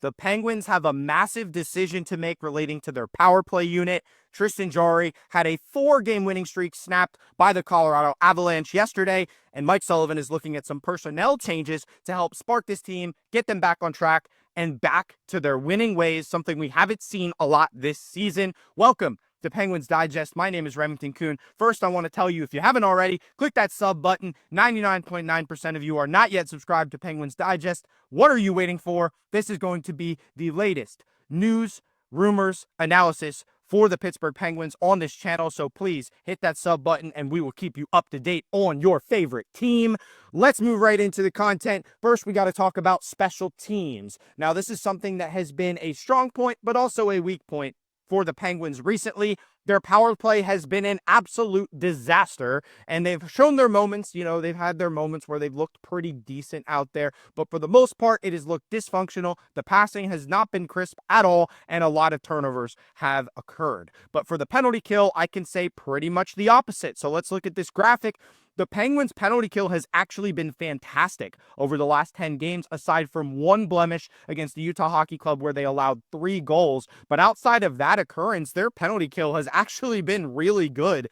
The Penguins have a massive decision to make relating to their power play unit. Tristan Jarry had a 4-game winning streak snapped by the Colorado Avalanche yesterday, and Mike Sullivan is looking at some personnel changes to help spark this team, get them back on track, and back to their winning ways, something we haven't seen a lot this season. Welcome to Penguins Digest. My name is Remington Kuhn. First, I want to tell you, if you haven't already, click that sub button. 99.9% of you are not yet subscribed to Penguins Digest. What are you waiting for? This is going to be the latest news, rumors, analysis for the Pittsburgh Penguins on this channel. So please hit that sub button and we will keep you up to date on your favorite team. Let's move right into the content. First, we got to talk about special teams. Now, this is something that has been a strong point, but also a weak point for the Penguins recently. Their power play has been an absolute disaster, and they've shown their moments. You know, they've had their moments where they've looked pretty decent out there, but for the most part, it has looked dysfunctional. The passing has not been crisp at all, and a lot of turnovers have occurred. But for the penalty kill, I can say pretty much the opposite. So let's look at this graphic. The Penguins' penalty kill has actually been fantastic over the last 10 games, aside from one blemish against the Utah Hockey Club where they allowed 3 goals. But outside of that occurrence, their penalty kill has actually been really good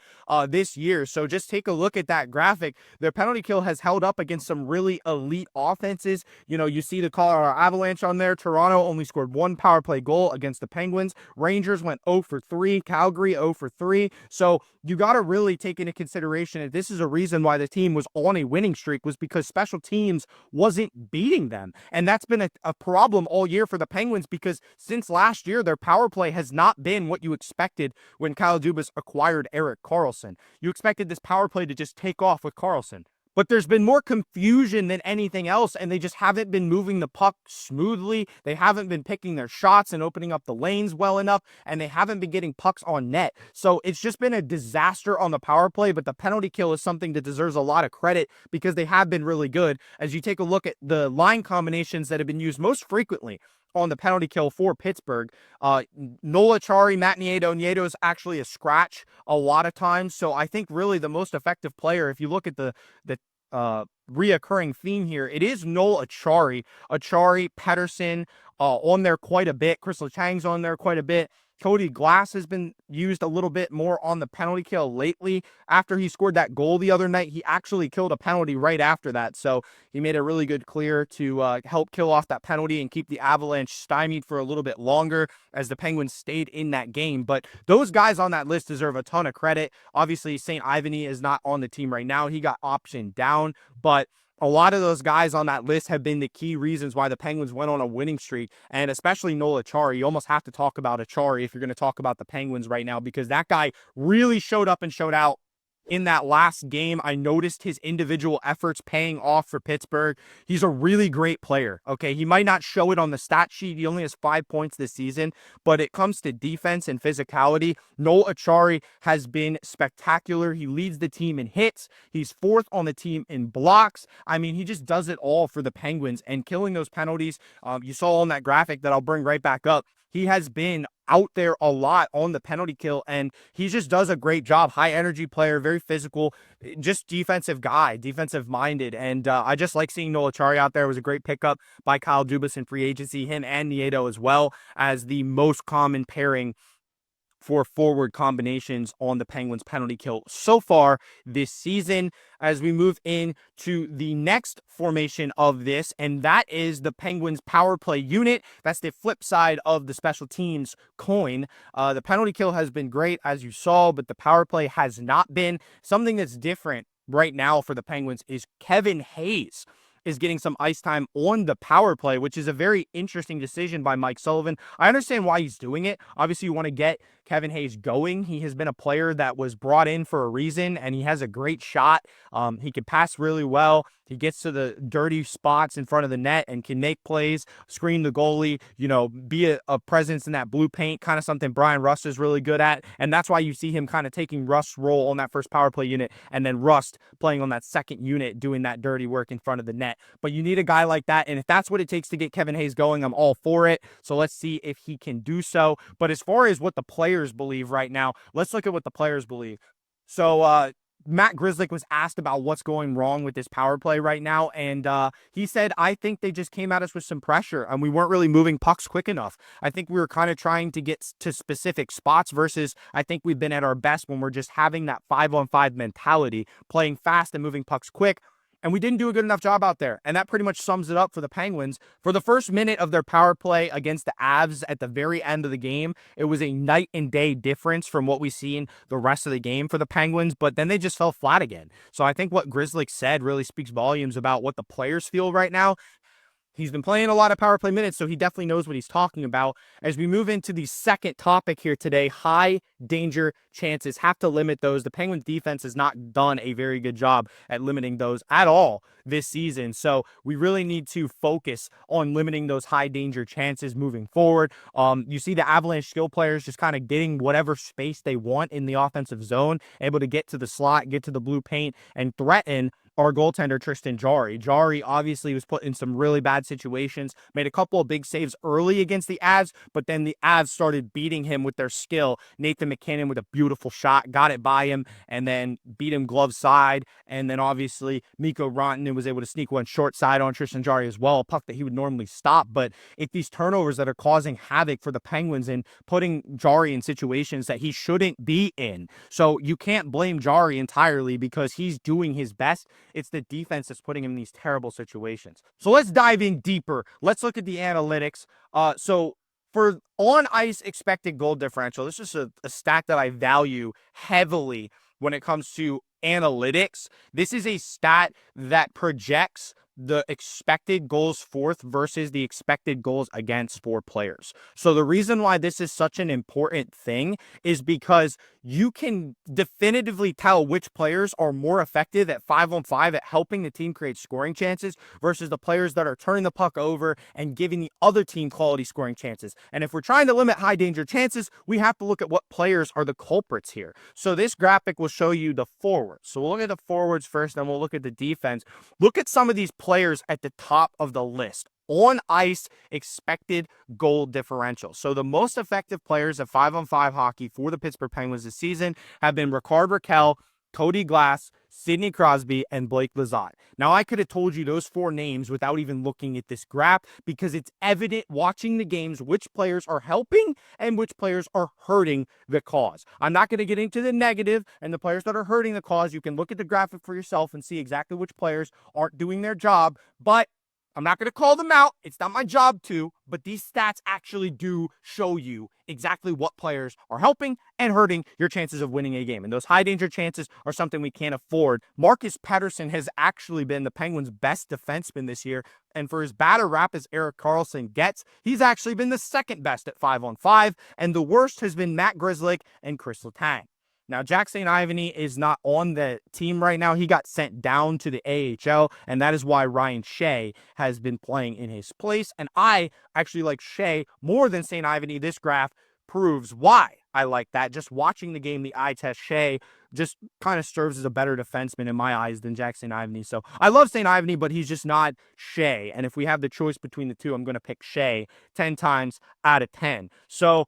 this year. So just take a look at that graphic. Their penalty kill has held up against some really elite offenses. You know, you see the Colorado Avalanche on there. Toronto only scored 1 power play goal against the Penguins. Rangers went 0 for 3. Calgary 0 for 3. So you got to really take into consideration that this is a reason why the team was on a winning streak, was because special teams wasn't beating them. And that's been a problem all year for the Penguins, because since last year, their power play has not been what you expected when Kyle Dubas acquired Erik Karlsson. You expected this power play to just take off with Karlsson. But there's been more confusion than anything else, and they just haven't been moving the puck smoothly. They haven't been picking their shots and opening up the lanes well enough, and they haven't been getting pucks on net. So it's just been a disaster on the power play, but the penalty kill is something that deserves a lot of credit because they have been really good. As you take a look at the line combinations that have been used most frequently on the penalty kill for Pittsburgh, Noel Acciari, Matt Nieto. Nieto is actually a scratch a lot of times. So I think really the most effective player, if you look at the reoccurring theme here, it is Noel Acciari. Acciari, Pettersson on there quite a bit. Kris Letang's on there quite a bit. Cody Glass has been used a little bit more on the penalty kill lately. After he scored that goal the other night, he actually killed a penalty right after that. So he made a really good clear to help kill off that penalty and keep the Avalanche stymied for a little bit longer as the Penguins stayed in that game. But those guys on that list deserve a ton of credit. Obviously, St. Ivany is not on the team right now. He got optioned down, but a lot of those guys on that list have been the key reasons why the Penguins went on a winning streak, and especially Noel Acciari. You almost have to talk about Acciari if you're going to talk about the Penguins right now, because that guy really showed up and showed out in that last game. I noticed his individual efforts paying off for Pittsburgh. He's a really great player, okay? He might not show it on the stat sheet. He only has 5 points this season, but it comes to defense and physicality. Noel Acciari has been spectacular. He leads the team in hits. He's 4th on the team in blocks. I mean, he just does it all for the Penguins, and killing those penalties. You saw on that graphic that I'll bring right back up, he has been out there a lot on the penalty kill, and he just does a great job. High energy player, very physical, just defensive guy, defensive minded. And I just like seeing Noel Acciari out there. It was a great pickup by Kyle Dubas in free agency, him and Nieto as well as the most common pairing for forward combinations on the Penguins penalty kill so far this season. As we move into the next formation of this, and that is the Penguins power play unit. That's the flip side of the special teams coin. The penalty kill has been great, as you saw, but the power play has not been. Something that's different right now for the Penguins is Kevin Hayes is getting some ice time on the power play, which is a very interesting decision by Mike Sullivan. I understand why he's doing it. Obviously, you want to get Kevin Hayes going. He has been a player that was brought in for a reason, and he has a great shot. He can pass really well. He gets to the dirty spots in front of the net and can make plays, screen the goalie, you know, be a presence in that blue paint, kind of something Brian Rust is really good at. And that's why you see him kind of taking Rust's role on that first power play unit, and then Rust playing on that second unit, doing that dirty work in front of the net. But you need a guy like that, and if that's what it takes to get Kevin Hayes going, I'm all for it. So let's see if he can do so. But as far as what the players believe right now, let's look at what the players believe. So Matt Grzelcyk was asked about what's going wrong with this power play right now, and he said, I think they just came at us with some pressure, and we weren't really moving pucks quick enough. I think we were kind of trying to get to specific spots versus I think we've been at our best when we're just having that 5-on-5 mentality, playing fast and moving pucks quick. And we didn't do a good enough job out there. And that pretty much sums it up for the Penguins. For the first minute of their power play against the Avs at the very end of the game, it was a night and day difference from what we see in the rest of the game for the Penguins. But then they just fell flat again. So I think what Grzelcyk said really speaks volumes about what the players feel right now. He's been playing a lot of power play minutes, so he definitely knows what he's talking about. As we move into the second topic here today, high danger chances. Have to limit those. The Penguins defense has not done a very good job at limiting those at all this season. So we really need to focus on limiting those high danger chances moving forward. You see the Avalanche skill players just kind of getting whatever space they want in the offensive zone, able to get to the slot, get to the blue paint, and threaten our goaltender, Tristan Jarry. Jarry obviously was put in some really bad situations, made a couple of big saves early against the Avs, but then the Avs started beating him with their skill. Nathan MacKinnon with a beautiful shot, got it by him, and then beat him glove side. And then obviously Mikko Rantanen was able to sneak one short side on Tristan Jarry as well, a puck that he would normally stop. But it's these turnovers that are causing havoc for the Penguins and putting Jarry in situations that he shouldn't be in. So you can't blame Jarry entirely because he's doing his best. It's the defense that's putting him in these terrible situations. So let's dive in deeper. Let's look at the analytics. So for on-ice expected goal differential, this is a stat that I value heavily when it comes to analytics. This is a stat that projects the expected goals forth versus the expected goals against for players. So the reason why this is such an important thing is because you can definitively tell which players are more effective at 5-on-5 at helping the team create scoring chances versus the players that are turning the puck over and giving the other team quality scoring chances. And if we're trying to limit high danger chances, we have to look at what players are the culprits here. So this graphic will show you the forwards. So we'll look at the forwards first, then we'll look at the defense. Look at some of these players at the top of the list. On ice expected goal differential. So the most effective players at 5-on-5 hockey for the Pittsburgh Penguins this season have been Rickard Rakell, Cody Glass, Sidney Crosby, and Blake Lizotte. Now, I could have told you those four names without even looking at this graph because it's evident watching the games which players are helping and which players are hurting the cause. I'm not going to get into the negative and the players that are hurting the cause. You can look at the graphic for yourself and see exactly which players aren't doing their job, but I'm not going to call them out. It's not my job to, but these stats actually do show you exactly what players are helping and hurting your chances of winning a game. And those high danger chances are something we can't afford. Marcus Pettersson has actually been the Penguins' best defenseman this year. And for as bad a rap as Erik Karlsson gets, he's actually been the second best at 5-on-5. And the worst has been Matt Grzelcyk and Kris Letang. Now, Jack St. Ivany is not on the team right now. He got sent down to the AHL, and that is why Ryan Shea has been playing in his place. And I actually like Shea more than St. Ivany. This graph proves why I like that. Just watching the game, the eye test, Shea just kind of serves as a better defenseman in my eyes than Jack St. Ivany. So I love St. Ivany, but he's just not Shea. And if we have the choice between the two, I'm going to pick Shea 10 times out of 10. So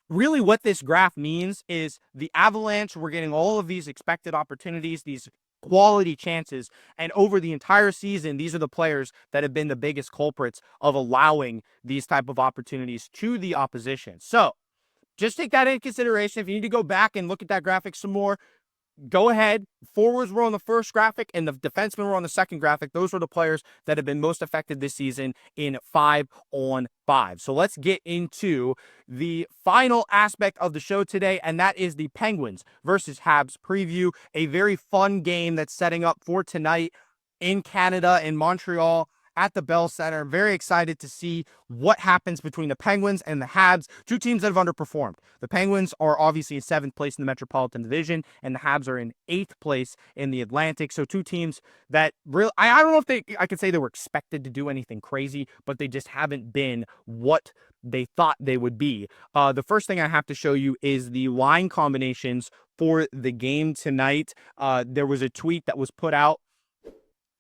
really what this graph means is the Avalanche, we're getting all of these expected opportunities, these quality chances, and over the entire season, these are the players that have been the biggest culprits of allowing these type of opportunities to the opposition. So just take that into consideration. If you need to go back and look at that graphic some more, go ahead. Forwards were on the first graphic and the defensemen were on the second graphic. Those were the players that have been most effective this season in 5-on-5. So let's get into the final aspect of the show today, and that is the Penguins versus Habs preview. A very fun game that's setting up for tonight in Canada, in Montreal, at the Bell Center. Very excited to see what happens between the Penguins and the Habs, two teams that have underperformed. The Penguins are obviously in 7th place in the Metropolitan Division, and the Habs are in 8th place in the Atlantic. So two teams that really, I don't know if I could say they were expected to do anything crazy, but they just haven't been what they thought they would be. The first thing I have to show you is the line combinations for the game tonight. There was a tweet that was put out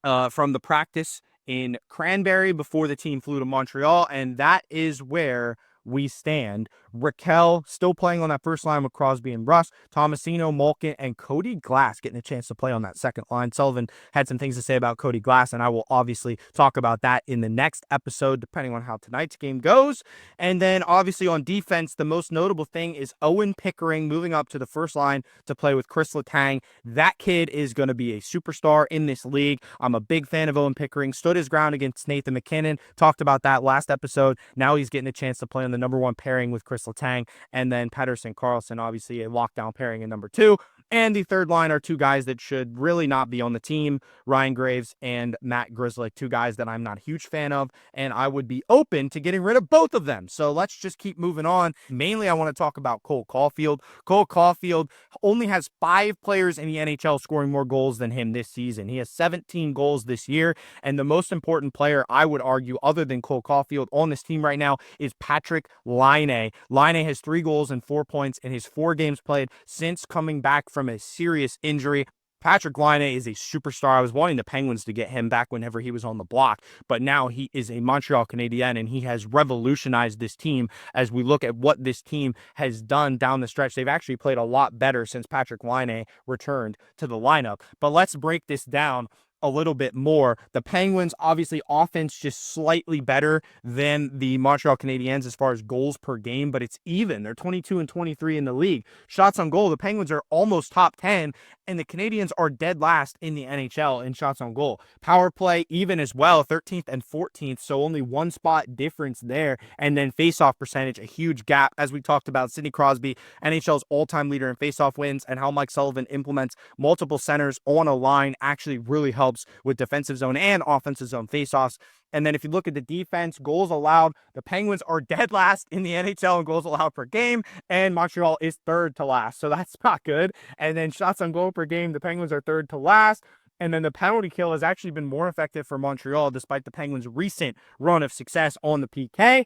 from the practice in Cranberry before the team flew to Montreal, and that is where we stand. Raquel still playing on that first line with Crosby and Russ. Tomasino, Malkin, and Cody Glass getting a chance to play on that second line. Sullivan had some things to say about Cody Glass, and I will obviously talk about that in the next episode, depending on how tonight's game goes. And then obviously on defense, the most notable thing is Owen Pickering moving up to the first line to play with Kris Letang. That kid is going to be a superstar in this league. I'm a big fan of Owen Pickering. Stood his ground against Nathan MacKinnon. Talked about that last episode. Now he's getting a chance to play on the number one pairing with Kris Letang. And then Pettersson Karlsson, obviously a lockdown pairing in number two. And the third line are two guys that should really not be on the team, Ryan Graves and Matt Grzelcyk, two guys that I'm not a huge fan of, and I would be open to getting rid of both of them. So let's just keep moving on. Mainly, I want to talk about Cole Caulfield. Cole Caulfield only has 5 players in the NHL scoring more goals than him this season. He has 17 goals this year, and the most important player, I would argue, other than Cole Caulfield on this team right now is Patrik Laine. Laine has 3 goals and 4 points in his 4 games played since coming back from a serious injury. Patrik Laine is a superstar. I was wanting the Penguins to get him back whenever he was on the block, but now he is a Montreal Canadien, and he has revolutionized this team. As we look at what this team has done down the stretch, they've actually played a lot better since Patrik Laine returned to the lineup. But let's break this down a little bit more. The Penguins, obviously, offense just slightly better than the Montreal Canadiens as far as goals per game, but it's even. They're 22 and 23 in the league. Shots on goal, the Penguins are almost top 10, and the Canadiens are dead last in the NHL in shots on goal. Power play, even as well, 13th and 14th, so only 1 spot difference there. And then faceoff percentage, a huge gap. As we talked about, Sidney Crosby, NHL's all-time leader in faceoff wins, and how Mike Sullivan implements multiple centers on a line actually really helps with defensive zone and offensive zone faceoffs. And then if you look at the defense, goals allowed, the Penguins are dead last in the NHL in goals allowed per game, and Montreal is third to last. So that's not good. And then shots on goal per game, the Penguins are third to last. And then the penalty kill has actually been more effective for Montreal despite the Penguins' recent run of success on the PK.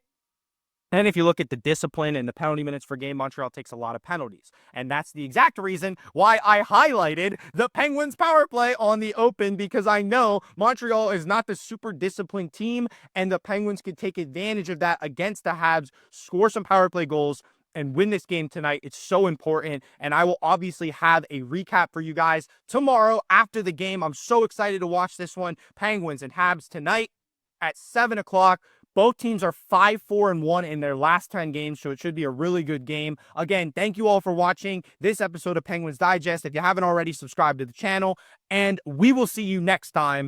And if you look at the discipline and the penalty minutes per game, Montreal takes a lot of penalties. And that's the exact reason why I highlighted the Penguins power play on the open, because I know Montreal is not the super disciplined team, and the Penguins could take advantage of that against the Habs, score some power play goals, and win this game tonight. It's so important, and I will obviously have a recap for you guys tomorrow after the game. I'm so excited to watch this one. Penguins and Habs tonight at 7 o'clock. Both teams are 5-4-1 in their last 10 games, so it should be a really good game. Again, thank you all for watching this episode of Penguins Digest. If you haven't already, subscribe to the channel, and we will see you next time.